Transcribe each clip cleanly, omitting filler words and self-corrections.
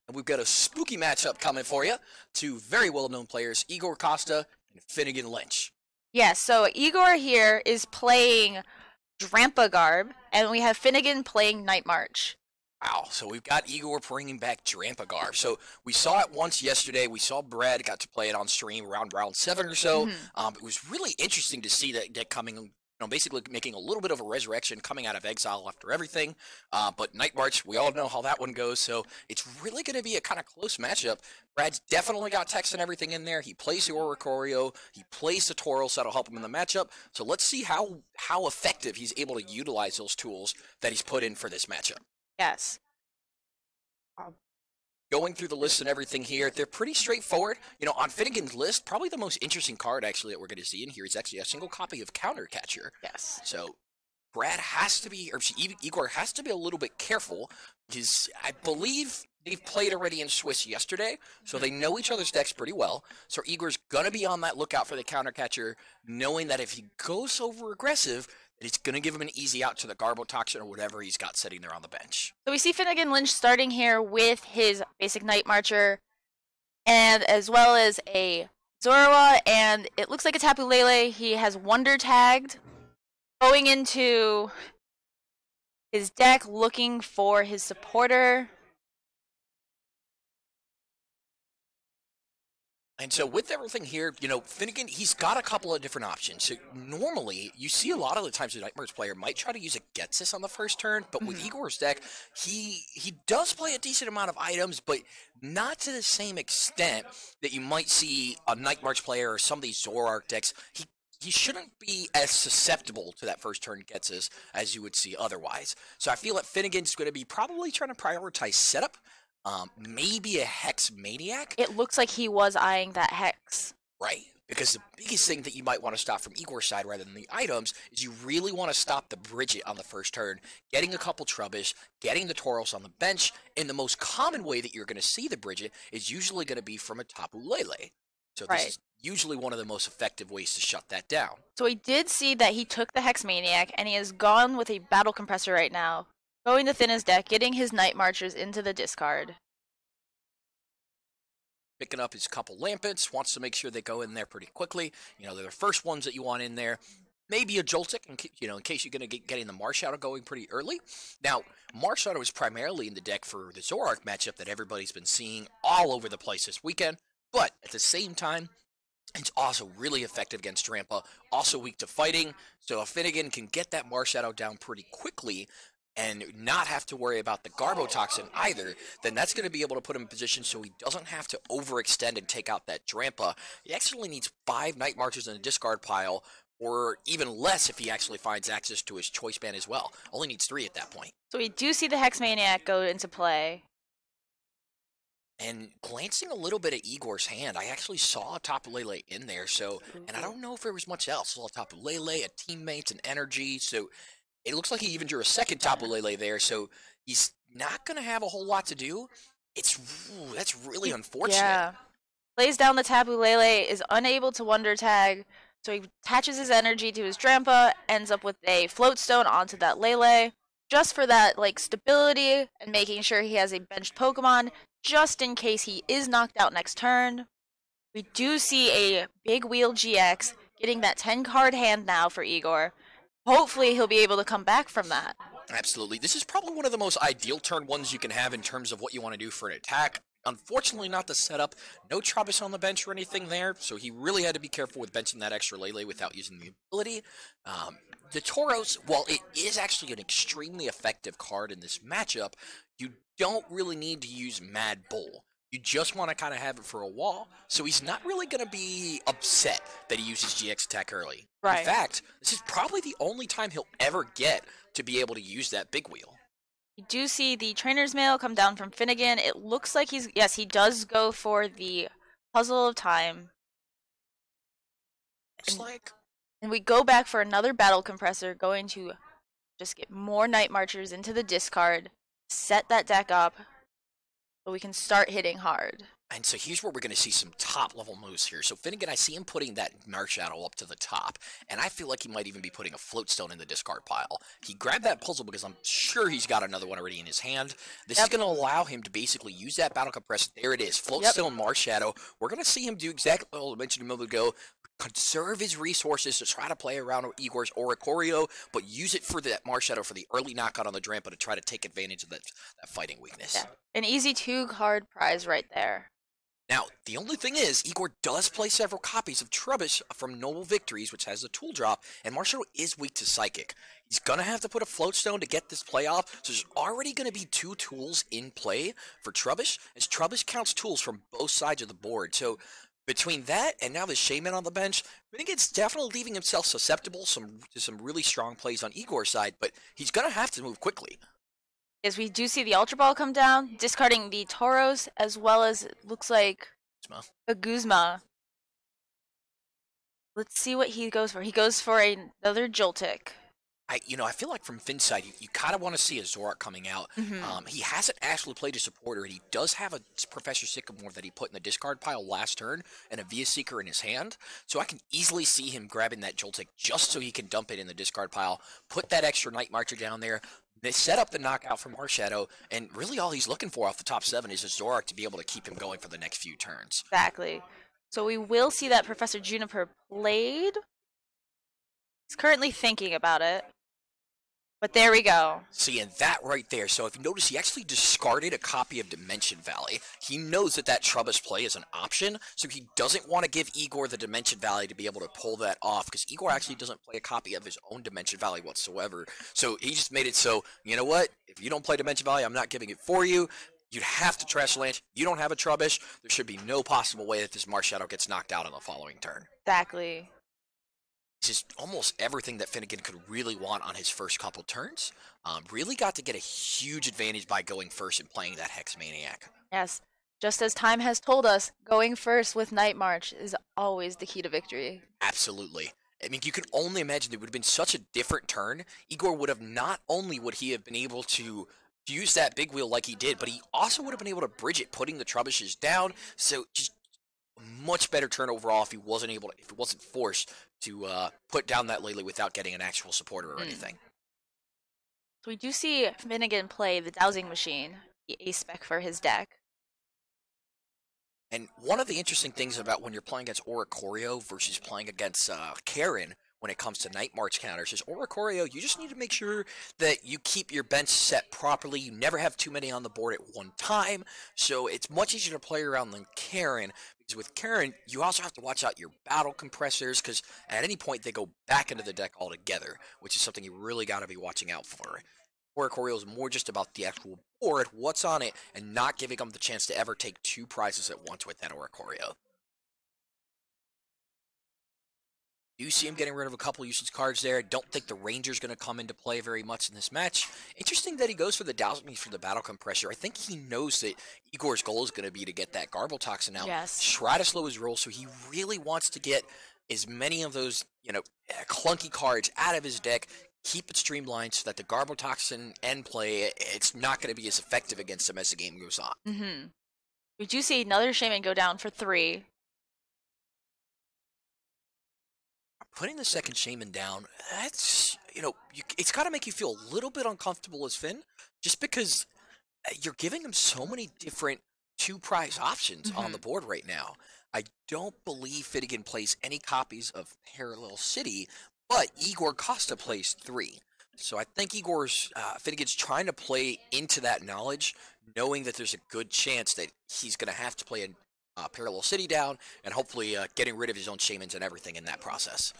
And we've got a spooky matchup coming for you. Two very well-known players, Igor Costa and Phinnegan Lynch. Yes, so Igor here is playing Drampa Garb, and we have Phinnegan playing Night March. Wow, so we've got Igor bringing back Drampa Garb. So we saw it once yesterday. We saw Brad got to play it on stream around round 7 or so. It was really interesting to see that deck coming, basically making a little bit of a resurrection, coming out of exile after everything. But Night March, we all know how that one goes, so it's really going to be a kind of close matchup. Brad's definitely got text and everything in there. He plays the Oricorio, he plays the Tauros, that'll help him in the matchup. So let's see how effective he's able to utilize those tools that he's put in for this matchup. Yes. Going through the list and everything here, they're pretty straightforward. On Finnegan's list, probably the most interesting card actually that we're going to see in here is actually a single copy of Countercatcher. Yes. So Brad has to be, or Igor has to be a little bit careful because I believe they've played already in Swiss yesterday, so they know each other's decks pretty well. So Igor's going to be on that lookout for the Countercatcher, knowing that if he goes over aggressive, that it's going to give him an easy out to the Garbotoxin or whatever he's got sitting there on the bench. So we see Phinnegan Lynch starting here with his basic Night Marcher, and as well as a Zorua, and it looks like a Tapu Lele. He has Wonder Tagged, going into his deck looking for his supporter. And so with everything here, Phinnegan, he's got a couple of different options. So normally, you see a lot of the times the Night March player might try to use a Getsis on the first turn, but with Igor's deck, he does play a decent amount of items, but not to the same extent that you might see a Night March player or some of these Zoroark decks. He shouldn't be as susceptible to that first turn Getsis as you would see otherwise. So I feel that Finnegan's going to be probably trying to prioritize setup. Maybe a Hex Maniac. It looks like he was eyeing that Hex. Right, because the biggest thing that you might want to stop from Igor's side rather than the items is you really want to stop the Bridget on the first turn, getting a couple Trubbish, getting the Tauros on the bench, and the most common way that you're going to see the Bridget is usually going to be from a Tapu Lele. So this is usually one of the most effective ways to shut that down. So we did see that he took the Hex Maniac, and he has gone with a Battle Compressor right now, going to thin his deck, getting his Night Marchers into the discard. Picking up his couple Lampets, wants to make sure they go in there pretty quickly. They're the first ones that you want in there. Maybe a Joltik, in case you're going to getting the Marshadow going pretty early. Now, Marshadow is primarily in the deck for the Zoroark matchup that everybody's been seeing all over the place this weekend. But at the same time, it's also really effective against Drampa, also weak to fighting. So if Phinnegan can get that Marshadow down pretty quickly and not have to worry about the Garbotoxin either, then that's going to be able to put him in position so he doesn't have to overextend and take out that Drampa. He actually needs 5 Night Marches in a discard pile, or even less if he actually finds access to his Choice Band as well. Only needs 3 at that point. So we do see the Hex Maniac go into play. And glancing a little bit at Igor's hand, I actually saw a Tapu Lele in there, and I don't know if there was much else. I saw a Tapu Lele, a Teammates, an Energy, so it looks like he even drew a second Tapu Lele there, so he's not going to have a whole lot to do. That's really unfortunate. Yeah. Lays down the Tapu Lele, is unable to Wonder Tag, so he attaches his energy to his Drampa, ends up with a Float Stone onto that Lele, just for that stability and making sure he has a benched Pokemon, just in case he is knocked out next turn. We do see a Big Wheel GX getting that 10-card hand now for Igor. Hopefully he'll be able to come back from that. Absolutely. This is probably one of the most ideal turn ones you can have in terms of what you want to do for an attack. Unfortunately, not the setup. No Trubbish on the bench or anything there, so he really had to be careful with benching that extra Lele without using the ability. The Tauros, while it is actually an extremely effective card in this matchup, you don't really need to use Mad Bull. You just want to kind of have it for a wall, so he's not really going to be upset that he uses GX attack early. Right. In fact, this is probably the only time he'll ever get to be able to use that Big Wheel. You do see the Trainer's Mail come down from Phinnegan. It looks like he does go for the Puzzle of Time. And we go back for another Battle Compressor, going to just get more Night Marchers into the discard, set that deck up. so we can start hitting hard. And so here's where we're going to see some top-level moves here. So Phinnegan, I see him putting that Marshadow up to the top, and I feel like he might even be putting a Floatstone in the discard pile. He grabbed that puzzle because I'm sure he's got another one already in his hand. This is going to allow him to basically use that Battle Compress. There it is, Floatstone Marshadow. We're going to see him do exactly what I mentioned a moment ago. Conserve his resources to try to play around Igor's Oricorio, but use it for that Marshadow for the early knockout on the Drampa to try to take advantage of that fighting weakness. Yeah. An easy 2-card prize right there. Now, the only thing is, Igor does play several copies of Trubbish from Noble Victories, which has a tool drop, and Marshadow is weak to Psychic. He's going to have to put a Floatstone to get this play off, so there's already going to be 2 tools in play for Trubbish, as Trubbish counts tools from both sides of the board. So between that and now the Shaman on the bench, I think it's definitely leaving himself susceptible to some really strong plays on Igor's side, but he's going to have to move quickly. As we do see the Ultra Ball come down, discarding the Tauros, as well as it looks like a Guzma. Let's see what he goes for. He goes for another Joltik. I feel like from Finn's side, you kind of want to see a Zorak coming out. He hasn't actually played a supporter, and he does have a Professor Sycamore that he put in the discard pile last turn, and a Via Seeker in his hand. So I can easily see him grabbing that Joltik just so he can dump it in the discard pile, put that extra Night Marcher down there. They set up the knockout from Marshadow, and really all he's looking for off the top 7 is a Zorak to be able to keep him going for the next few turns. Exactly. So we will see that Professor Juniper played. He's currently thinking about it. But there we go. See, and that right there. So if you notice, he actually discarded a copy of Dimension Valley. He knows that Trubbish play is an option, so he doesn't want to give Igor the Dimension Valley to be able to pull that off, because Igor actually doesn't play a copy of his own Dimension Valley whatsoever. So he just made it so, you know what? If you don't play Dimension Valley, I'm not giving it for you. You'd have to trash Lynch. You don't have a Trubbish. There should be no possible way that this Marshadow gets knocked out on the following turn. Exactly. Just almost everything that Phinnegan could really want on his first couple turns. Really got to get a huge advantage by going first and playing that Hex Maniac. Yes. Just as time has told us, going first with Night March is always the key to victory. Absolutely. I mean, you can only imagine it would have been such a different turn. Igor would have not only would he have been able to use that big wheel like he did, but he also would have been able to bridge it, putting the Trubbishes down. So just a much better turn overall if he wasn't forced to put down that Lele without getting an actual supporter or anything. So we do see Phinnegan play the Dowsing Machine, the A-spec for his deck. And one of the interesting things about when you're playing against Oricorio versus playing against Karen when it comes to Night March counters is Oricorio, you just need to make sure that you keep your bench set properly. You never have too many on the board at one time. So it's much easier to play around than Karen. Because with Karen, you also have to watch out your battle compressors, because at any point they go back into the deck altogether, which is something you really got to be watching out for. Oricorio is more just about the actual board, what's on it, and not giving them the chance to ever take 2 prizes at once with that Oricorio. You see him getting rid of a couple usage cards there. I don't think the Ranger's going to come into play very much in this match. Interesting that he goes for the Dowsing for the Battle Compressor. I think he knows that Igor's goal is going to be to get that Garble Toxin out. Yes. Try to slow his roll, so he really wants to get as many of those, clunky cards out of his deck, keep it streamlined so that the Garble Toxin end play, it's not going to be as effective against him as the game goes on. We do see another Shaman go down for 3. Putting the second Shaman down, that's, it's got to make you feel a little bit uncomfortable as Finn, just because you're giving him so many different 2-prize options on the board right now. I don't believe Phinnegan plays any copies of Parallel City, but Igor Costa plays 3. So I think Finnegan's trying to play into that knowledge, knowing that there's a good chance that he's going to have to play a Parallel City down, and hopefully getting rid of his own Shamans and everything in that process.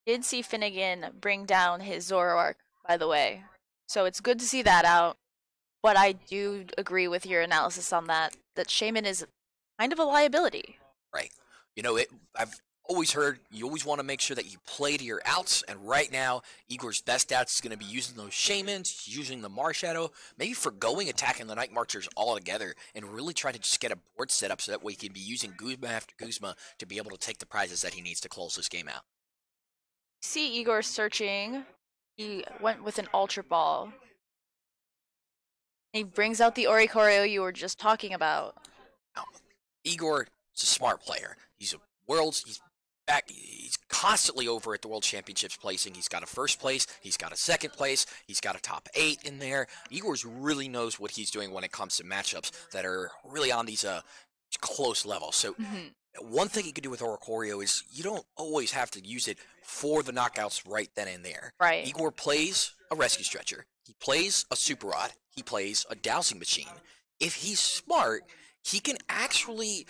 Did see Phinnegan bring down his Zoroark, by the way. So it's good to see that out. But I do agree with your analysis on that Shaman is kind of a liability. Right. I've always heard you always want to make sure that you play to your outs, and right now, Igor's best outs is going to be using those Shamans, using the Marshadow, maybe forgoing attacking the Night Marchers altogether, and really try to just get a board set up so that way he can be using Guzma after Guzma to be able to take the prizes that he needs to close this game out. See Igor searching. He went with an Ultra Ball. He brings out the Oricorio you were just talking about. Now, Igor is a smart player. He's a world's. He's back. He's constantly over at the World Championships placing. He's got a first place. He's got a second place. He's got a top 8 in there. Igor's really knows what he's doing when it comes to matchups that are really on these close levels. So one thing you can do with Oricorio is you don't always have to use it for the knockouts right then and there. Right. Igor plays a rescue stretcher. He plays a super rod. He plays a dowsing machine. If he's smart, he can actually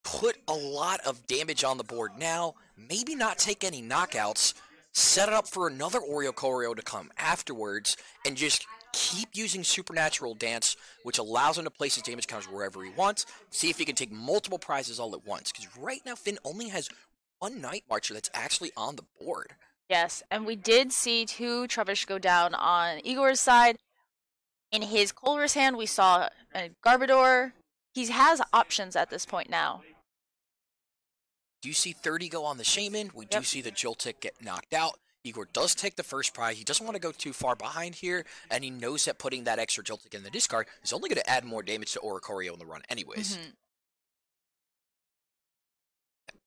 put a lot of damage on the board now, maybe not take any knockouts, set it up for another Oricorio to come afterwards, and just keep using Supernatural Dance, which allows him to place his damage counters wherever he wants, see if he can take multiple prizes all at once. Because right now, Finn only has one Night Marcher that's actually on the board. Yes, and we did see 2 Trubbish go down on Igor's side. In his Colress hand, we saw a Garbodor. He has options at this point now. Do you see 30 go on the Shaman? We do see the Joltik get knocked out. Igor does take the first prize. He doesn't want to go too far behind here, and he knows that putting that extra Joltik in the discard is only going to add more damage to Oricorio in the run anyways.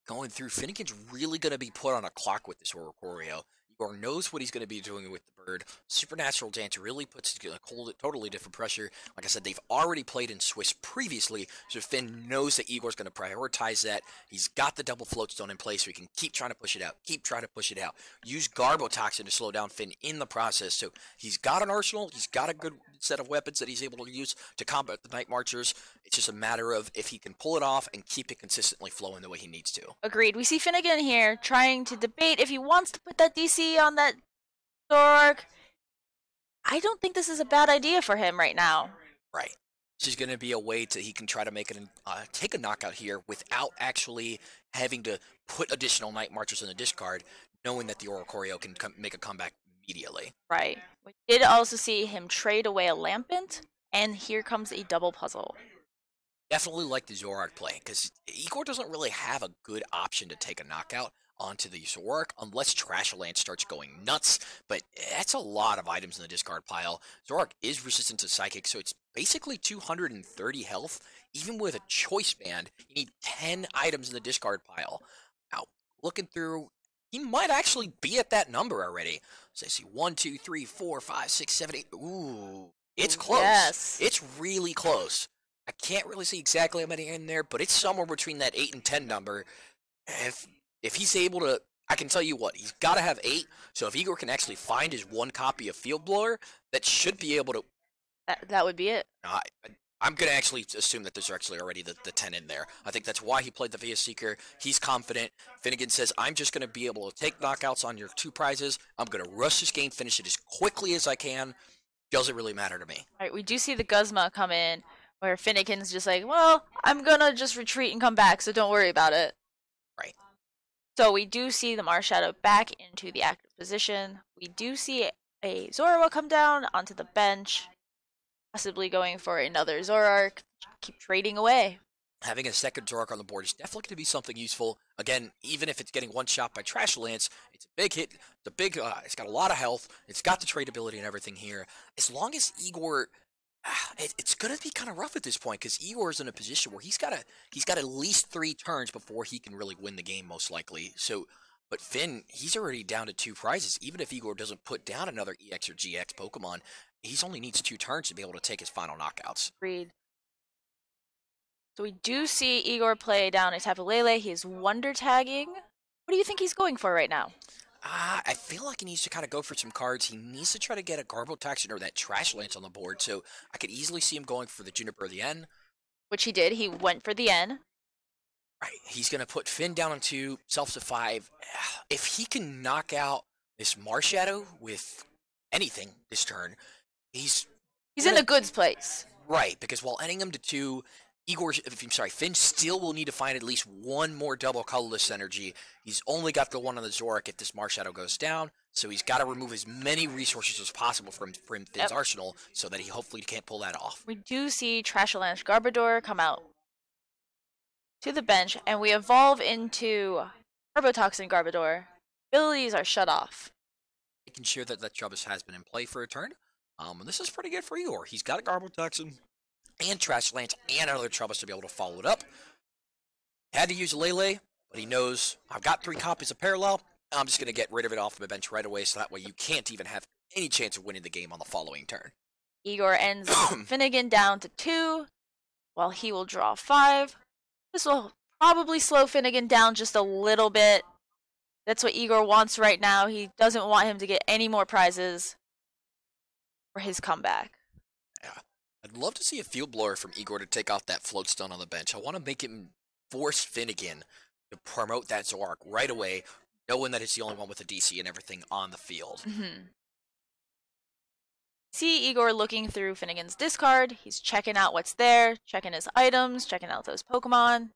Going through, Phinnegan's really going to be put on a clock with this Oricorio. Igor knows what he's going to be doing with the bird. Supernatural Dance really puts a totally different pressure. Like I said, they've already played in Swiss previously, so Finn knows that Igor's going to prioritize that. He's got the double floatstone in place, so he can keep trying to push it out, Use Garbotoxin to slow down Finn in the process. So he's got an arsenal, he's got a good set of weapons that he's able to use to combat the Night Marchers. It's just a matter of if he can pull it off and keep it consistently flowing the way he needs to. Agreed. We see Phinnegan here trying to debate if he wants to put that DC on that Zoroark. I don't think this is a bad idea for him right now. Right. This is going to be a way he can try to make it take a knockout here without actually having to put additional Night Marchers in the discard, knowing that the Oricorio can make a comeback immediately. Right. We did also see him trade away a Lampent, and here comes a double puzzle. Definitely like the Zoroark play, because Igor doesn't really have a good option to take a knockout onto the Zoroark unless Trashaland starts going nuts, but that's a lot of items in the discard pile. Zoroark is resistant to Psychic, so it's basically 230 health. Even with a choice band, you need 10 items in the discard pile. Now, looking through, he might actually be at that number already. So I see 1, 2, 3, 4, 5, 6, 7, 8. Ooh, it's close. Yes. It's really close. I can't really see exactly how many in there, but it's somewhere between that 8 and 10 number. If he's able to, I can tell you what, he's got to have 8. So if Igor can actually find his 1 copy of Field Blower, that should be able to. That would be it. I'm going to actually assume that there's actually already the 10 in there. I think that's why he played the Via Seeker. He's confident. Phinnegan says, I'm just going to be able to take knockouts on your 2 prizes. I'm going to rush this game, finish it as quickly as I can. Doesn't really matter to me. All right, we do see the Guzma come in, where Finnegan's just like, well, I'm going to just retreat and come back, so don't worry about it. Right. So we do see the Marshadow back into the active position. We do see a Zorua come down onto the bench, possibly going for another Zoroark. Keep trading away. Having a second Zoroark on the board is definitely going to be something useful. Again, even if it's getting one shot by Trashalance, it's a big hit. It's got a lot of health. It's got the trade ability and everything here. As long as Igor, it's going to be kind of rough at this point because Igor is in a position where he's got at least 3 turns before he can really win the game, most likely. So, but Finn, he's already down to 2 prizes. Even if Igor doesn't put down another EX or GX Pokemon, he only needs 2 turns to be able to take his final knockouts. Agreed. So we do see Igor play down a Tapu Lele. He is Wonder Tagging. What do you think he's going for right now? I feel like he needs to kind of go for some cards. He needs to try to get a Garbotoxin or that Trashalance on the board. So I could easily see him going for the Juniper or the N. Which he did. He went for the N. Right. He's going to put Finn down on 2, self to 5. If he can knock out this Marshadow with anything this turn, he's in a good place. Right, because while ending him to 2, Finn still will need to find at least 1 more double colorless energy. He's only got the 1 on the Zoroark if this Marshadow goes down, so he's got to remove as many resources as possible from Finn's arsenal so that he hopefully can't pull that off. We do see Trashalanche Garbodor come out to the bench, and we evolve into Herbotoxin Garbodor. Abilities are shut off. Making sure that Trubbish has been in play for a turn. And this is pretty good for Igor. He's got a Garble Toxin and Trash Lance and another Troubles to be able to follow it up. Had to use Lele, but he knows I've got 3 copies of Parallel. I'm just going to get rid of it off my bench right away, so that way you can't even have any chance of winning the game on the following turn. Igor ends Phinnegan down to 2, while he will draw 5. This will probably slow Phinnegan down just a little bit. That's what Igor wants right now. He doesn't want him to get any more prizes for his comeback. Yeah. I'd love to see a Field Blower from Igor to take out that Floatstone on the bench. I want to make him force Phinnegan to promote that Zoroark right away, knowing that it's the only one with a DC and everything on the field. See Igor looking through Finnegan's discard. He's checking out what's there, checking his items, checking out those Pokemon.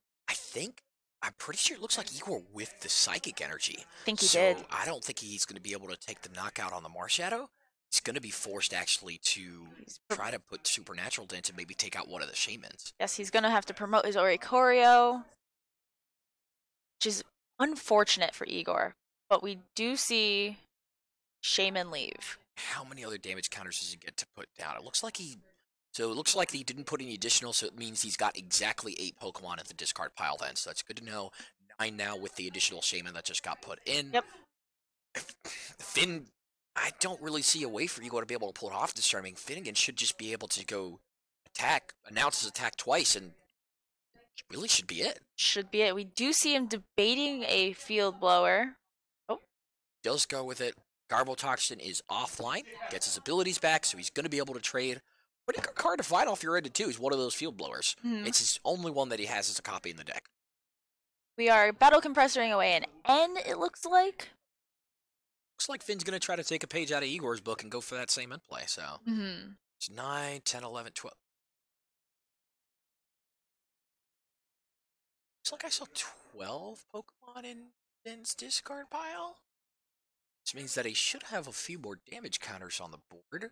I'm pretty sure it looks like Igor with the Psychic Energy. I think he did. I don't think he's going to be able to take the knockout on the Marshadow. He's going to be forced actually to try to put Supernatural Dent and maybe take out one of the Shamans. Yes, he's going to have to promote his Oricorio, which is unfortunate for Igor. But we do see Shaman leave. How many other damage counters does he get to put down? It looks like he didn't put any additional, so it means he's got exactly 8 Pokemon at the discard pile then. So that's good to know. 9 now with the additional Shaman that just got put in. Yep. Finn, I don't really see a way for Igor to be able to pull it off this turn. I mean, Phinnegan should just be able to go attack, announce his attack twice, and really should be it. Should be it. We do see him debating a Field Blower. Oh. Does go with it. Garble Toxin is offline, gets his abilities back, so he's going to be able to trade. Pretty good card to fight off your end too. He's one of those Field Blowers. It's his only one that he has as a copy in the deck. We are Battle Compressoring away an N, it looks like. Looks like Finn's going to try to take a page out of Igor's book and go for that same end play. So it's 9, 10, 11, 12. Looks like I saw 12 Pokemon in Finn's discard pile. This means that he should have a few more damage counters on the board.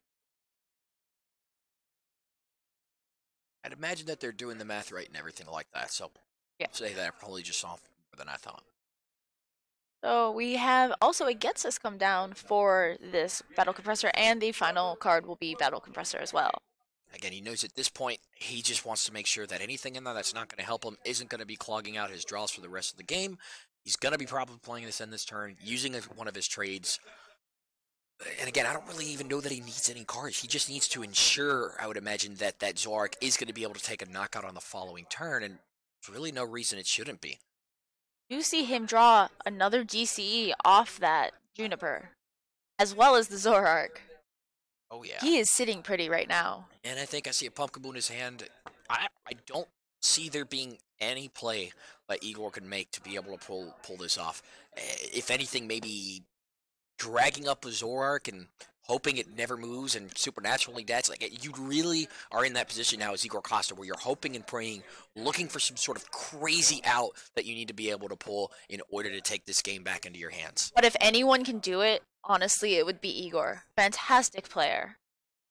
I'd imagine that they're doing the math right and everything like that, so yeah. Say that I probably just saw more than I thought. So we have also a Gets Us come down for this Battle Compressor, and the final card will be Battle Compressor as well. Again, he knows at this point, he just wants to make sure that anything in there that's not going to help him isn't going to be clogging out his draws for the rest of the game. He's going to be probably playing this in this turn, using one of his trades. And again, I don't really even know that he needs any cards. He just needs to ensure, I would imagine, that that Zoroark is going to be able to take a knockout on the following turn, and there's really no reason it shouldn't be. You see him draw another DCE off that Juniper, as well as the Zoroark. Oh, yeah. He is sitting pretty right now. And I think I see a Pumpkaboo in his hand. I don't see there being any play that Igor can make to be able to pull this off. If anything, maybe dragging up a Zoroark and hoping it never moves and supernaturally deaths. Like, you really are in that position now as Igor Costa, where you're hoping and praying, looking for some sort of crazy out that you need to be able to pull in order to take this game back into your hands. But if anyone can do it, honestly, it would be Igor. Fantastic player.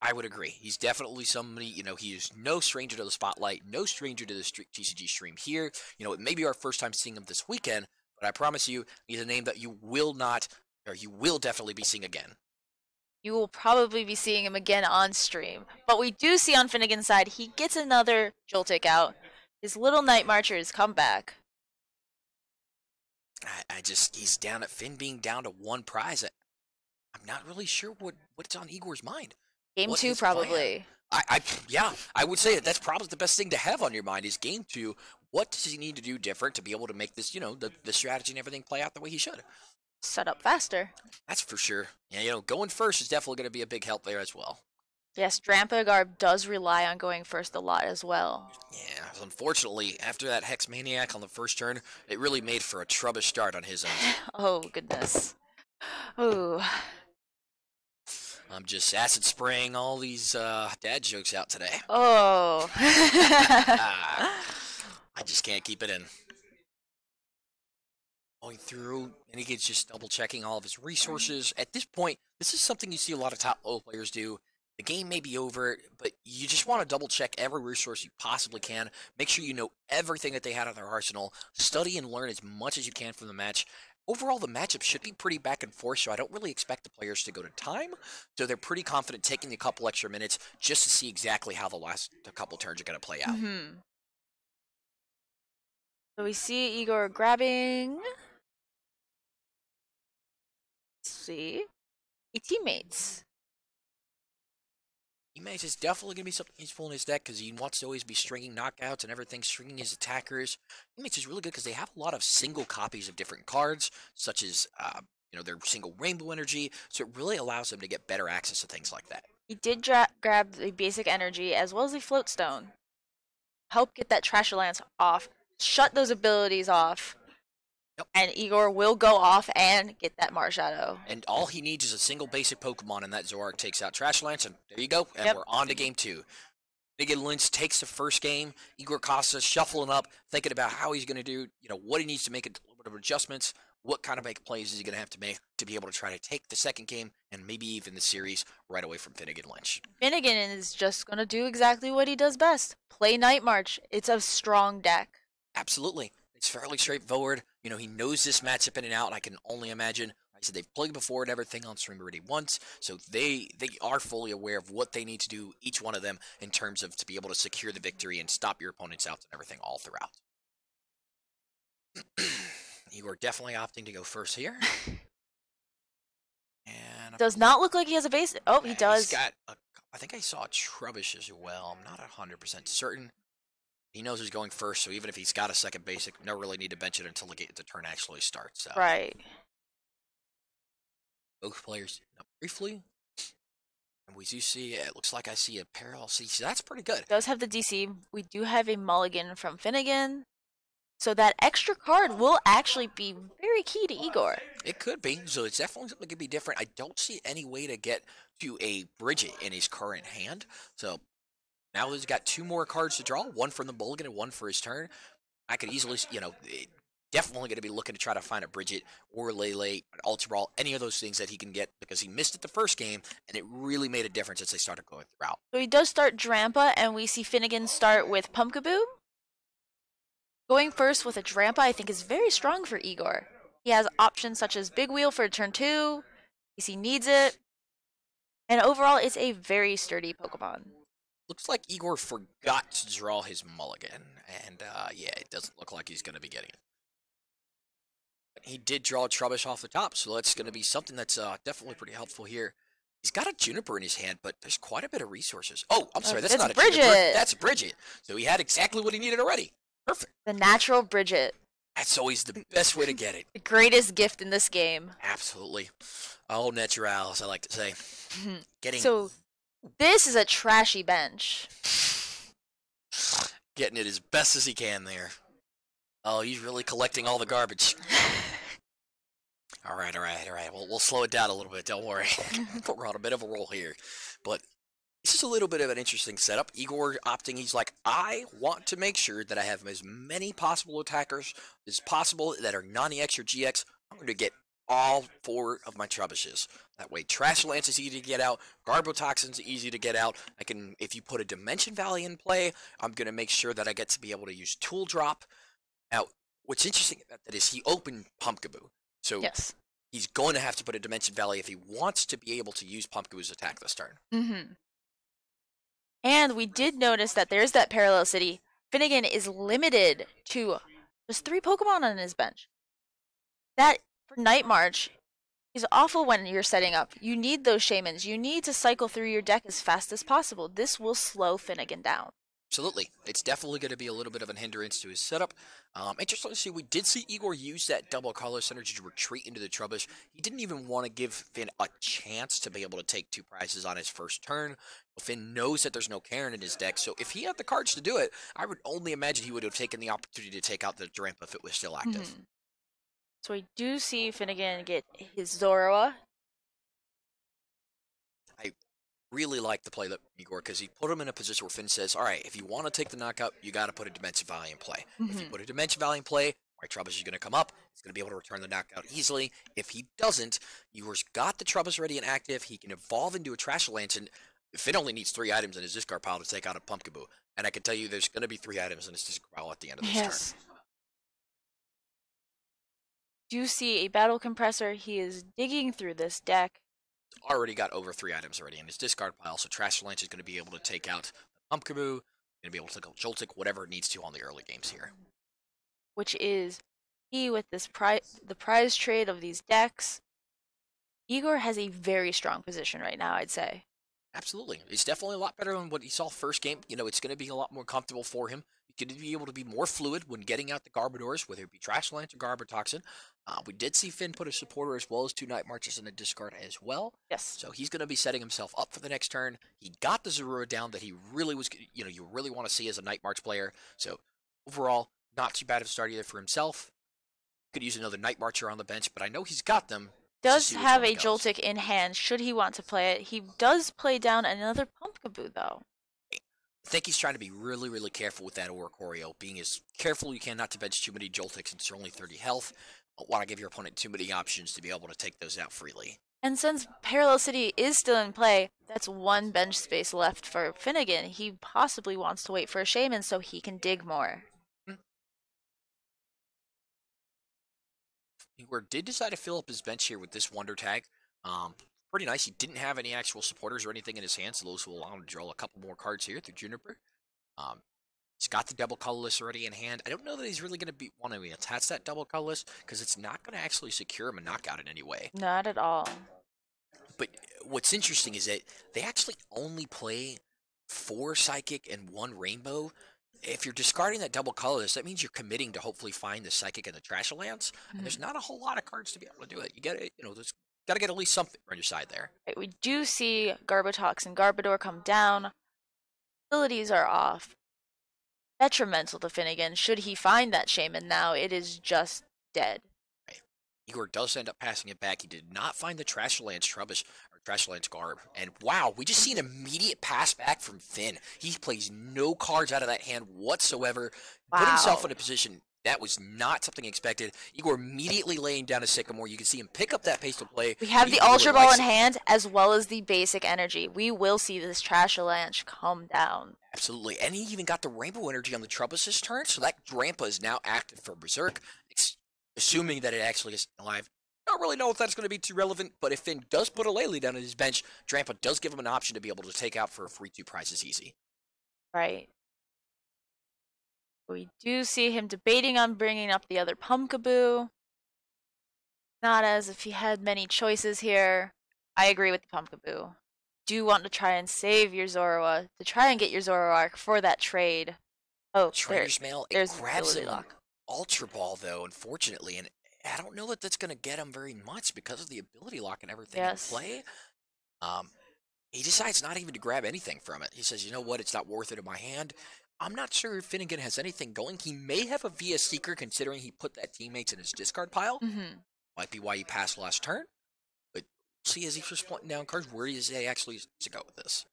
I would agree. He's definitely somebody, he is no stranger to the spotlight, no stranger to the TCG stream here. It may be our first time seeing him this weekend, but I promise you, he's a name that you will definitely be seeing again. You will probably be seeing him again on stream. But we do see on Finnegan's side, he gets another Joltik out. His little Night Marchers come back. He's down at Finn being down to 1 prize. I'm not really sure what's on Igor's mind. Game 2, probably. I would say that's probably the best thing to have on your mind is Game 2. What does he need to do different to be able to make this, the strategy and everything play out the way he should? Set up faster. That's for sure. Yeah, going first is definitely going to be a big help there as well. Yes, Drampa does rely on going first a lot as well. Yeah, unfortunately, after that Hex Maniac on the first turn, it really made for a troubled start on his end. Oh, goodness. Ooh. I'm just acid spraying all these dad jokes out today. Oh. I just can't keep it in. Going through, and he gets just double checking all of his resources. At this point, this is something you see a lot of top level players do. The game may be over, but you just want to double check every resource you possibly can. Make sure you know everything that they had in their arsenal. Study and learn as much as you can from the match. overall, the matchup should be pretty back and forth, so I don't really expect the players to go to time. So they're pretty confident taking a couple extra minutes just to see exactly how the couple turns are going to play out. So we see Igor grabbing. Let's see. Teammates. Teammates is definitely going to be something useful in his deck because he wants to always be stringing knockouts and everything, stringing his attackers. Teammates is really good because they have a lot of single copies of different cards, such as their single rainbow energy, so it really allows them to get better access to things like that. He did grab the basic energy as well as the float stone. Help get that Trash Lance off, shut those abilities off. Yep. And Igor will go off and get that Marshadow. And all he needs is a single basic Pokemon, and that Zoroark takes out Trash Lance, and there you go, and we're on to game 2. Phinnegan Lynch takes the first game. Igor Costa shuffling up, thinking about how he's going to do, what he needs to make a little bit of adjustments, what kind of plays is he going to have to make to be able to try to take the second game, and maybe even the series right away from Phinnegan Lynch. Phinnegan is just going to do exactly what he does best. Play Night March. It's a strong deck. Absolutely. It's fairly straightforward. He knows this matchup in and out. I can only imagine. Like I said, they've played before and everything on stream already once, so they are fully aware of what they need to do, each one of them, in terms of to be able to secure the victory and stop your opponents out and everything all throughout. Igor definitely opting to go first here. And does not look like he has a base. Oh, he does. I think I saw a Trubbish as well. I'm not 100% certain. He knows he's going first, so even if he's got a second basic, no really need to bench it until the turn actually starts. So. Right. Both players briefly. And we do see, it looks like I see a parallel CC. That's pretty good. Does have the DC. We do have a mulligan from Phinnegan. So that extra card will actually be very key to Igor. It could be. So it's definitely something that could be different. I don't see any way to get to a Bridget in his current hand. So now he's got 2 more cards to draw, one from the mulligan and one for his turn. I could easily, definitely going to be looking to try to find a Bridget or Lele, an Ultra Ball, any of those things that he can get because he missed it the first game, and it really made a difference as they started going throughout. So he does start Drampa, and we see Phinnegan start with Pumpkaboo. Going first with a Drampa, I think, is very strong for Igor. He has options such as Big Wheel for turn 2, in case he needs it, and overall, it's a very sturdy Pokemon. Looks like Igor forgot to draw his mulligan, and yeah, it doesn't look like he's going to be getting it. But he did draw a Trubbish off the top, so that's going to be something that's definitely pretty helpful here. He's got a Juniper in his hand, but there's quite a bit of resources. Oh, I'm sorry, that's not a Bridget. Juniper. That's Bridget. So he had exactly what he needed already. Perfect. The natural Bridget. That's always the best way to get it. The greatest gift in this game. Absolutely. Oh, natural, as I like to say. So, this is a trashy bench. Getting it as best as he can there. Oh, he's really collecting all the garbage. All right. We'll slow it down a little bit. Don't worry. We're on a bit of a roll here. But this is a little bit of an interesting setup. Igor opting, he's like, I want to make sure that I have as many possible attackers as possible that are non-EX or GX. I'm going to get all 4 of my Trubbishes. That way, Trash Lance is easy to get out. Garbotoxin's easy to get out. I can, if you put a Dimension Valley in play, I'm going to make sure that I get to be able to use Tool Drop. Now, what's interesting about that is he opened Pumpkaboo. So yes, he's going to have to put a Dimension Valley if he wants to be able to use Pumpkaboo's attack this turn. Mm-hmm. And we did notice that there's that Parallel City. Phinnegan is limited to just 3 Pokemon on his bench. That, for Night March, is awful when you're setting up. You need those Shamans. You need to cycle through your deck as fast as possible. This will slow Phinnegan down. Absolutely. It's definitely going to be a little bit of a hindrance to his setup. Interesting to see, we did see Igor use that double colorless energy to retreat into the Trubbish. He didn't even want to give Finn a chance to be able to take 2 prizes on his first turn. Finn knows that there's no Karen in his deck, so if he had the cards to do it, I would only imagine he would have taken the opportunity to take out the Drampa if it was still active. Mm-hmm. So we do see Phinnegan get his Zoroa. I really like the play that Igor, because he put him in a position where Finn says, all right, if you want to take the knockout, you got to put a Dimension Valley in play. If you put a Dimension Valley in play, my Trubbish is going to come up. He's going to be able to return the knockout easily. If he doesn't, Igor's got the Trubbish ready and active. He can evolve into a Trash Lance, and Finn only needs 3 items in his discard pile to take out a Pumpkaboo. And I can tell you there's going to be 3 items in his discard pile at the end of this turn. Do see a battle compressor. He is digging through this deck, Already got over 3 items already in his discard pile, so Trash Lynch is going to be able to take out the Pumpkaboo, going to be able to take out Joltik, whatever it needs to on the early games here. which is key with this the prize trade of these decks. Igor has a very strong position right now, I'd say. Absolutely. It's definitely a lot better than what he saw first game. You know, it's going to be a lot more comfortable for him. He's going to be able to be more fluid when getting out the Garbodors, whether it be Trash Lance or Garbotoxin. We did see Finn put a supporter as well as 2 Night Marches in the discard as well. Yes. So he's going to be setting himself up for the next turn. He got the Zorua down that he really was, you know, you really want to see as a Night March player. So overall, not too bad of a start either for himself. Could use another Night Marcher on the bench, but I know he's got them. Does have a Joltik in hand should he want to play it. He does play down another Pumpkaboo though. I think he's trying to be really, really careful with that Oricorio, being as careful you can not to bench too many Joltiks since you're only 30 health. Don't want to give your opponent too many options to be able to take those out freely. And since Parallel City is still in play, that's 1 bench space left for Phinnegan. He possibly wants to wait for a Shaman so he can dig more. Igor did decide to fill up his bench here with this Wonder Tag. Pretty nice. He didn't have any actual supporters or anything in his hands, so those will allow him to draw a couple more cards here through Juniper. He's got the double colorless already in hand. I don't know that he's really going to want to attach that double colorless because it's not going to actually secure him a knockout in any way. Not at all. But what's interesting is that they actually only play 4 Psychic and 1 Rainbow. If you're discarding that double colorless, that means you're committing to hopefully find the Psychic and the Trash Alliance. And there's not a whole lot of cards to be able to do it. You got to, you know, there's got to get at least something on your side there. Right, we do see Garbotox and Garbodor come down. Abilities are off. Detrimental to Phinnegan. Should he find that Shaman now, it is just dead. Right. Igor does end up passing it back. He did not find the Trash Lance Trubbish or Trash Lance Garb. And wow, we just see an immediate pass back from Finn. He plays no cards out of that hand whatsoever. Wow. Put himself in a position that was not something expected. Igor immediately laying down a Sycamore. You can see him pick up that pace to play. We have the Ultra Ball in hand as well as the basic energy. We will see this Trash Lance come down. Absolutely. And he even got the Rainbow Energy on the Trubbish this turn, so that Grandpa is now active for Berserk, assuming that it actually is alive. Don't really know if that's going to be too relevant, but if Finn does put a Lele down on his bench, Drampa does give him an option to be able to take out for a free 2 prizes easy. Right. We do see him debating on bringing up the other Pumpkaboo. Not as if he had many choices here. I agree with the Pumpkaboo. Do want to try and save your Zorua, to try and get your Zoroark for that trade. Oh, Trader's Mail, there's it grabs ability him lock. Ultra Ball, though, unfortunately, and I don't know that that's going to get him very much because of the ability lock and everything in play. He decides not even to grab anything from it. He says, you know what, it's not worth it in my hand. I'm not sure if Phinnegan has anything going. He may have a VS Seeker considering he put that teammates in his discard pile. Might be why he passed last turn. But see, as he's just pointing down cards, where does he actually to go with this?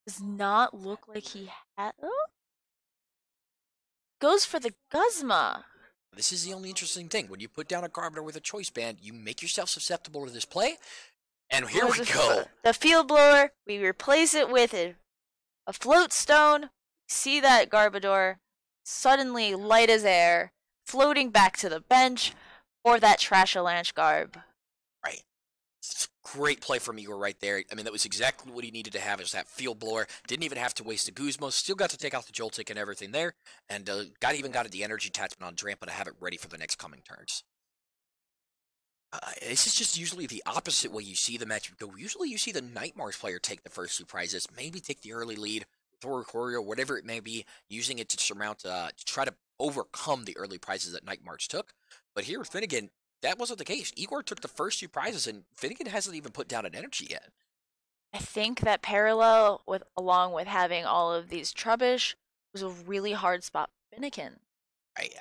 Does not look like he had... Oh. Goes for the Guzma. This is the only interesting thing. When you put down a Garbodor with a choice band, you make yourself susceptible to this play. And here we go. The Field Blower, we replace it with a Float Stone. See that Garbodor suddenly light as air, floating back to the bench, or that Trash-a-Lanch Garb. Right. It's a great play from Igor right there. I mean, that was exactly what he needed to have, is that Field Blower. Didn't even have to waste a Guzma. Still got to take out the Joltik and everything there. And even got the energy attachment on Drampa to have it ready for the next coming turns. This is just usually the opposite way you see the matchup go. Usually you see the Night Mars player take the first 2 prizes, maybe take the early lead, with Oricorio, whatever it may be, using it to surmount, to try to overcome the early prizes that Night March took. But here with Phinnegan, that wasn't the case. Igor took the first 2 prizes, and Phinnegan hasn't even put down an energy yet. I think that parallel, along with having all of these Trubbish, was a really hard spot for Phinnegan.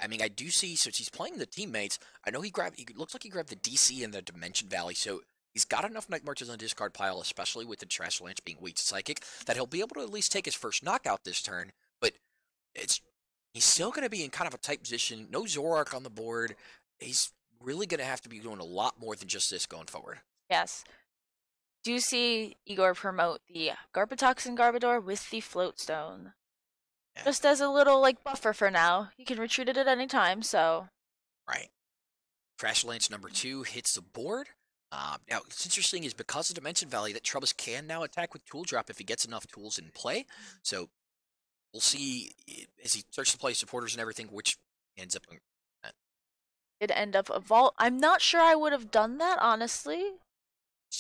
I mean, I do see, so he's playing the teammates. I know he looks like he grabbed the DC and the Dimension Valley, so he's got enough Night Marches on the discard pile, especially with the Trash Lance being weak to Psychic, that he'll be able to at least take his first knockout this turn, but he's still going to be in kind of a tight position. No Zoroark on the board. He's really going to have to be doing a lot more than just this going forward. Yes. Do see Igor promote the Garbotoxin Garbodor with the Float Stone. Yeah. Just as a little, buffer for now. He can retreat it at any time, so... Right. Trash Lance number 2 hits the board. Now, what's interesting is because of Dimension Valley, that Trubus can now attack with Tool Drop if he gets enough tools in play. So we'll see as he starts to play supporters and everything, which ends up. It'd end up evolve. I'm not sure I would have done that, honestly.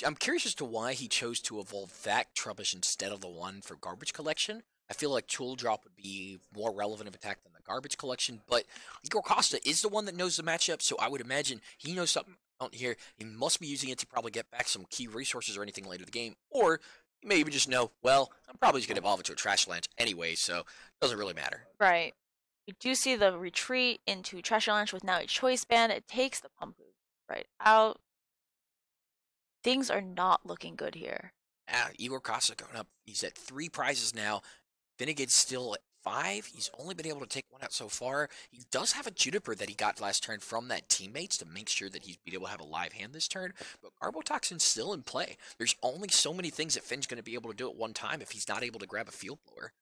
I'm curious as to why he chose to evolve that Trubbish instead of the one for Garbage Collection. I feel like Tool Drop would be more relevant of attack than the Garbage Collection, but Igor Costa is the one that knows the matchup, so I would imagine he knows something out here. He must be using it to probably get back some key resources or anything later in the game, or he may even just know, well, I'm probably just going to evolve it to a Trash Lance anyway, so it doesn't really matter. Right. We do see the retreat into Trash Lunch with now a Choice Band. It takes the Pump right out. Things are not looking good here. Igor Costa going up. He's at 3 prizes now. Phinnegan's still at 5. He's only been able to take one out so far. He does have a Juniper that he got last turn from that teammates to make sure that he's been able to have a live hand this turn. But Garbotoxin's still in play. There's only so many things that Finn's going to be able to do at one time if he's not able to grab a Field Blower.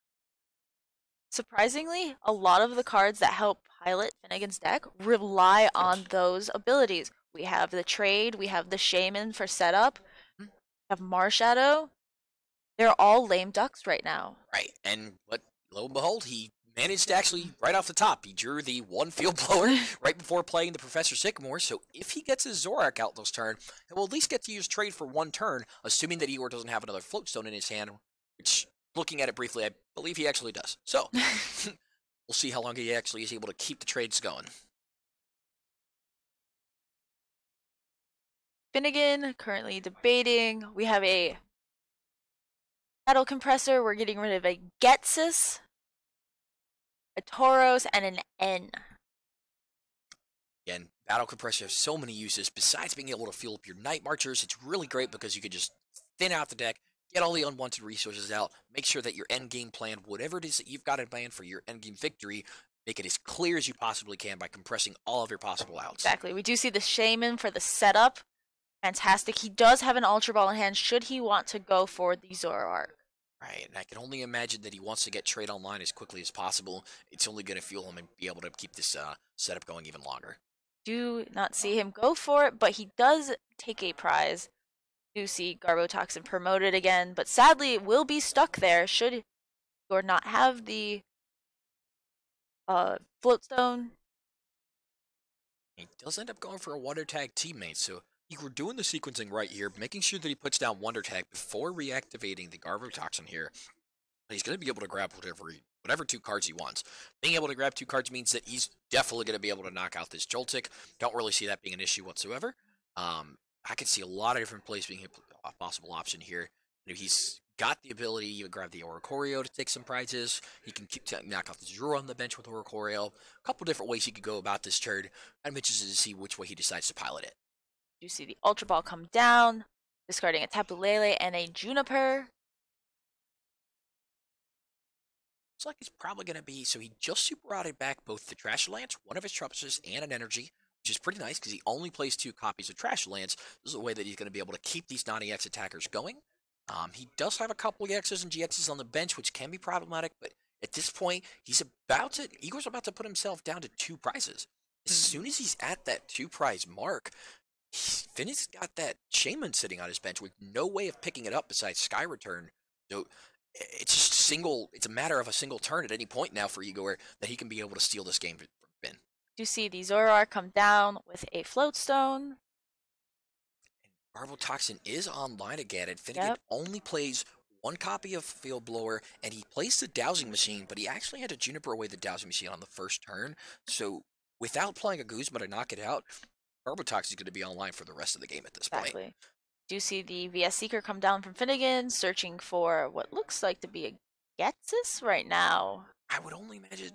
Surprisingly, a lot of the cards that help pilot Finnegan's deck rely on those abilities. We have the Trade, we have the Shaman for setup, we have Marshadow. They're all lame ducks right now. Right, and lo and behold, he managed to actually, right off the top, he drew the 1 Field Blower right before playing the Professor Sycamore, so if he gets his Zorak out this turn, he'll at least get to use Trade for 1 turn, assuming that Igor doesn't have another Floatstone in his hand, which, looking at it briefly, I believe he actually does. So, we'll see how long he actually is able to keep the trades going. Phinnegan currently debating. We have a Battle Compressor. We're getting rid of a Getsus, a Tauros, and an N. Again, Battle Compressor has so many uses. Besides being able to fuel up your Night Marchers, it's really great because you can just thin out the deck, get all the unwanted resources out, make sure that your end game plan, whatever it is that you've got in plan for your end game victory, make it as clear as you possibly can by compressing all of your possible outs. Exactly. We do see the Shaman for the setup. Fantastic. He does have an Ultra Ball in hand should he want to go for the Zoroark. Right, and I can only imagine that he wants to get Trade online as quickly as possible. It's only going to fuel him and be able to keep this setup going even longer. Do not see him go for it, but he does take a prize. Do see Garbotoxin promoted again, but sadly it will be stuck there should Igor not have the Floatstone. He does end up going for a Wonder Tag teammate, so Igor doing the sequencing right here, making sure that he puts down Wonder Tag before reactivating the Garbotoxin here. He's going to be able to grab whatever 2 cards he wants. Being able to grab 2 cards means that he's definitely going to be able to knock out this Joltik. Don't really see that being an issue whatsoever. I could see a lot of different plays being a possible option here. He's got the ability to grab the Oricorio to take some prizes. He can knock out the Zero on the bench with Oricorio. A couple different ways he could go about this turn. I'm interested to see which way he decides to pilot it. You see the Ultra Ball come down, discarding a Tapu Lele and a Juniper. Looks like he's probably going to be, so he just super routed back both the Trash Lance, one of his Trubbises, and an Energy, which is pretty nice because he only plays 2 copies of Trash Lance. This is a way that he's going to be able to keep these non-EX attackers going. He does have a couple of EXs and GXs on the bench, which can be problematic, but at this point, Igor's about to put himself down to 2 prizes. As soon as he's at that 2 prize mark, Finn's got that Shaman sitting on his bench with no way of picking it up besides Sky Return. So it's just it's a matter of a single turn at any point now for Igor that he can be able to steal this game from Finn. You see the Zoroark come down with a Floatstone. Garbotoxin is online again, and Phinnegan only plays 1 copy of Field Blower, and he plays the Dowsing Machine, but he actually had to Juniper away the Dowsing Machine on the first turn. So without playing a Guzma to knock it out, Garbotoxin is going to be online for the rest of the game at this point. Do see the VS Seeker come down from Phinnegan, searching for what looks like to be a Getsus right now. I would only imagine,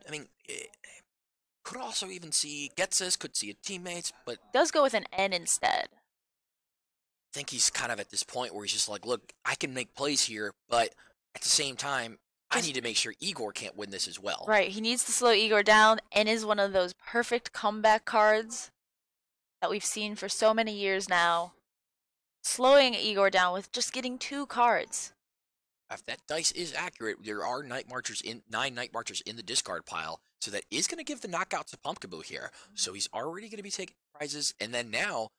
could also even see Getsus, could see a teammates, but does go with an N instead. I think he's kind of at this point where he's just like, look, I can make plays here, but at the same time, I need to make sure Igor can't win this as well. Right, he needs to slow Igor down, and is one of those perfect comeback cards that we've seen for so many years now. Slowing Igor down with just getting 2 cards. If that dice is accurate, there are nine Night Marchers in the discard pile, so that is going to give the knockout to Pumpkaboo here. So he's already going to be taking prizes, and then now,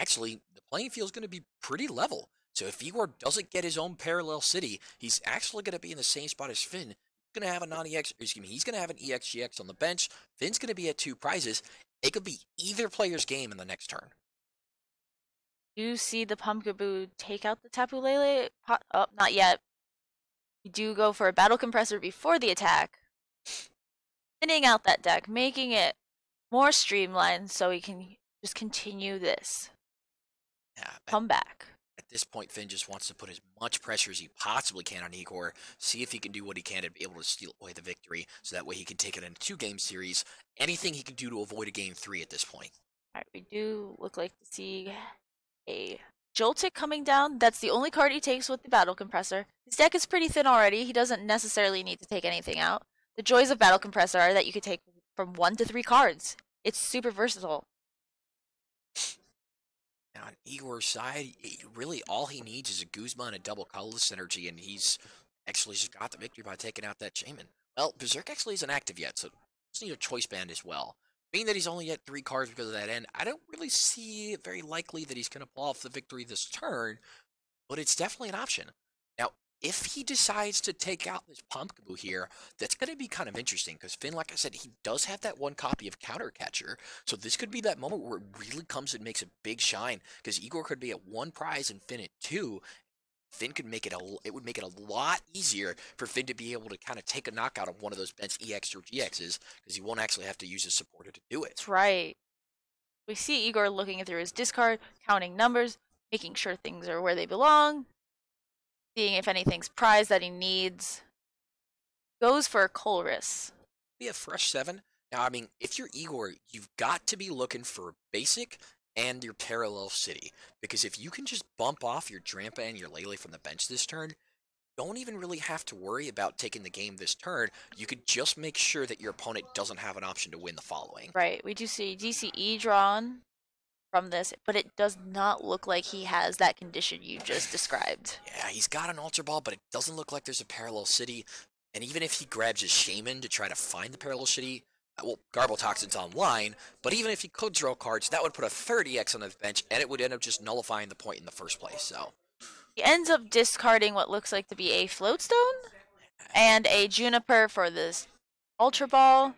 actually, the playing field is going to be pretty level. So if Igor doesn't get his own parallel city, he's actually going to be in the same spot as Finn. He's going to have a non-EX, excuse me, he's going to have an EXGX on the bench. Finn's going to be at 2 prizes. It could be either player's game in the next turn. You see the Pumpkaboo take out the Tapu Lele? Oh, not yet. You do go for a Battle Compressor before the attack, thinning out that deck, making it more streamlined so he can just continue this. Yeah, come back. At this point, Finn just wants to put as much pressure as he possibly can on Igor, see if he can do what he can to be able to steal away the victory, so that way he can take it in a 2-game series. Anything he can do to avoid a game 3 at this point. Alright, we do look like to see a Joltik coming down. That's the only card he takes with the Battle Compressor. His deck is pretty thin already. He doesn't necessarily need to take anything out. The joys of Battle Compressor are that you could take from 1 to 3 cards. It's super versatile. And on Igor's side, really all he needs is a Guzma and a double colorless synergy, and he's actually just got the victory by taking out that Shaman. Well, Berserk actually isn't active yet, so just need a choice band as well. Being that he's only at 3 cards because of that end, I don't really see it very likely that he's going to pull off the victory this turn, but it's definitely an option. Now, if he decides to take out this Pumpkaboo here, that's going to be kind of interesting, because Finn, like I said, he does have that 1 copy of Countercatcher, so this could be that moment where it really comes and makes a big shine, because Igor could be at 1 prize and Finn at 2. Finn could make it would make it a lot easier for Finn to be able to kind of take a knockout of one of those bench EX or GXs, because he won't actually have to use his supporter to do it. That's right. We see Igor looking through his discard, counting numbers, making sure things are where they belong, seeing if anything's prized that he needs. Goes for a Colress. Be a fresh 7. Now, I mean, if you're Igor, you've got to be looking for basic and your parallel city, because if you can just bump off your Drampa and your Lele from the bench this turn, don't even really have to worry about taking the game this turn. You could just make sure that your opponent doesn't have an option to win the following. Right, we do see DCE drawn from this, but it does not look like he has that condition you just described. Yeah, he's got an Ultra Ball, but it doesn't look like there's a parallel city, and even if he grabs his Shaman to try to find the parallel city, well, Garbotoxin's online, but even if he could draw cards, that would put a 30x on the bench, and it would end up just nullifying the point in the first place, so. He ends up discarding what looks like to be a Floatstone and a Juniper for this Ultra Ball,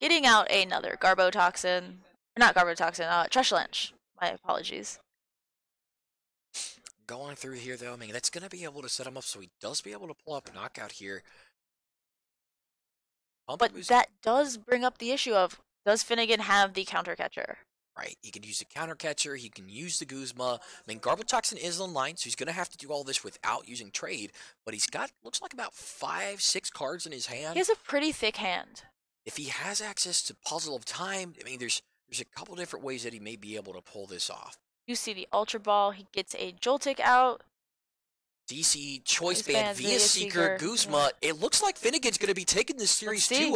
getting out another Garbotoxin. Not Garbotoxin, Treshlanch. My apologies. Going through here, though, I mean, that's going to be able to set him up so he does be able to pull up a knockout here. But that does bring up the issue of, does Phinnegan have the Countercatcher? Right, he can use the Countercatcher, he can use the Guzma. I mean, Garbotoxin is online, so he's going to have to do all this without using trade, but he's got, looks like about 5-6 cards in his hand. He has a pretty thick hand. If he has access to Puzzle of Time, I mean, there's a couple different ways that he may be able to pull this off. You see the Ultra Ball, he gets a Joltik out. DC Choice Band via Seeker, Guzma. Yeah. It looks like Phinnegan's going to be taking this series 2-0.